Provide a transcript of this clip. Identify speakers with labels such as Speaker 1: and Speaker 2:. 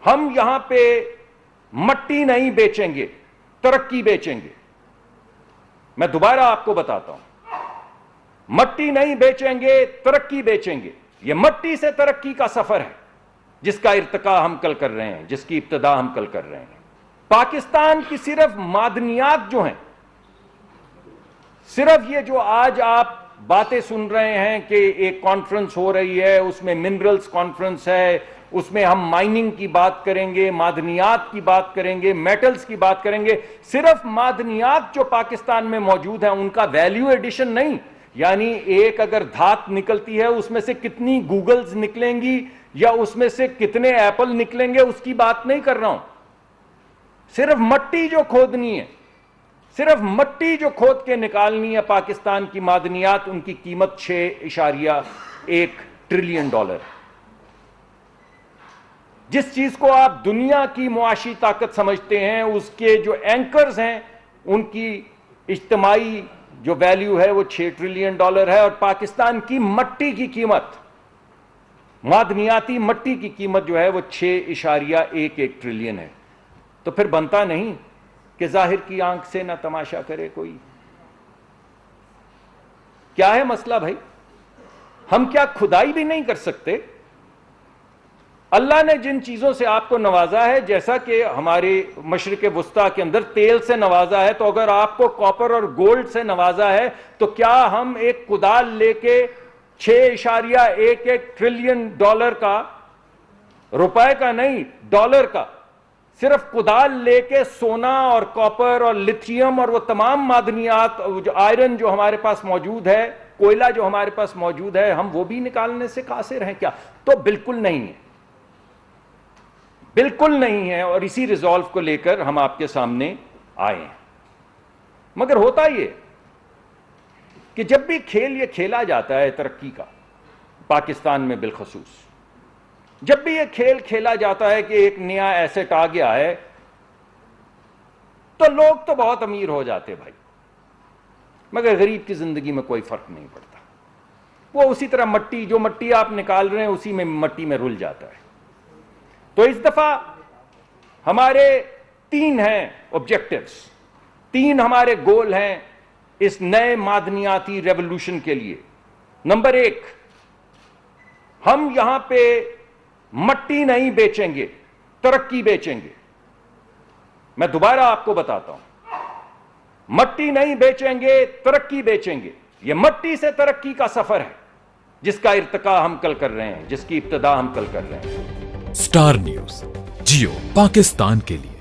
Speaker 1: ہم یہاں پہ مٹی نہیں بیچیں گے، ترقی بیچیں گے۔ میں دوبارہ آپ کو بتاتا ہوں، مٹی نہیں بیچیں گے، ترقی بیچیں گے۔ یہ مٹی سے ترقی کا سفر ہے جس کا ارتقا ہم کل کر رہے ہیں، جس کی ابتدا ہم کل کر رہے ہیں۔ پاکستان کی صرف معدنیات جو ہیں، صرف یہ جو آج آپ باتیں سن رہے ہیں کہ ایک کانفرنس ہو رہی ہے، اس میں منرلز کانفرنس ہے، اس میں ہم مائننگ کی بات کریں گے، معدنیات کی بات کریں گے، میٹلز کی بات کریں گے۔ صرف معدنیات جو پاکستان میں موجود ہیں ان کا ویلیو ایڈیشن نہیں، یعنی ایک اگر دھات نکلتی ہے اس میں سے کتنی گوگلز نکلیں گی یا اس میں سے کتنے ایپل نکلیں گے، اس کی بات نہیں کر رہا ہوں۔ صرف مٹی جو کھودنی ہے، صرف مٹی جو کھود کے نکالنی ہے پاکستان کی معدنیات، ان کی قیمت 6.1 ٹریلین ڈالر۔ جس چیز کو آپ دنیا کی معاشی طاقت سمجھتے ہیں، اس کے جو اینکرز ہیں ان کی اجتماعی جو ویلیو ہے وہ 6 ٹریلین ڈالر ہے، اور پاکستان کی مٹی کی قیمت، معدنیاتی مٹی کی قیمت جو ہے وہ 6.11 ٹریلین ہے۔ تو پھر بنتا نہیں کہ ظاہر کی آنکھ سے نہ تماشا کرے کوئی۔ کیا ہے مسئلہ بھائی؟ ہم کیا کھدائی بھی نہیں کر سکتے؟ اللہ نے جن چیزوں سے آپ کو نوازا ہے، جیسا کہ ہمارے مشرق وسطیٰ کے اندر تیل سے نوازا ہے، تو اگر آپ کو کاپر اور گولڈ سے نوازا ہے تو کیا ہم ایک کدال لے کے 6.11 ٹریلین ڈالر کا، روپے کا نہیں ڈالر کا، صرف کدال لے کے سونا اور کاپر اور لتھیم اور وہ تمام معدنیات، جو آئرن جو ہمارے پاس موجود ہے، کوئلہ جو ہمارے پاس موجود ہے، ہم وہ بھی نکالنے سے قاصر ہیں کیا؟ تو بالکل نہیں ہے، بالکل نہیں ہے۔ اور اسی ریزالو کو لے کر ہم آپ کے سامنے آئے ہیں۔ مگر ہوتا یہ کہ جب بھی کھیل یہ کھیلا جاتا ہے ترقی کا، پاکستان میں بالخصوص جب بھی یہ کھیل کھیلا جاتا ہے کہ ایک نیا ایسٹ آ گیا ہے، تو لوگ تو بہت امیر ہو جاتے بھائی، مگر غریب کی زندگی میں کوئی فرق نہیں پڑتا۔ وہ اسی طرح مٹی، جو مٹی آپ نکال رہے ہیں اسی میں مٹی میں رل جاتا ہے۔ تو اس دفعہ ہمارے 3 ہیں آبجیکٹیوز، 3 ہمارے گول ہیں اس نئے معدنیاتی ریولوشن کے لیے۔ نمبر 1، ہم یہاں پہ مٹی نہیں بیچیں گے، ترقی بیچیں گے۔ میں دوبارہ آپ کو بتاتا ہوں، مٹی نہیں بیچیں گے، ترقی بیچیں گے۔ یہ مٹی سے ترقی کا سفر ہے جس کا ارتقا ہم کل کر رہے ہیں، جس کی ابتدا ہم کل کر رہے ہیں۔
Speaker 2: اسٹار نیوز، جیو پاکستان کے لیے۔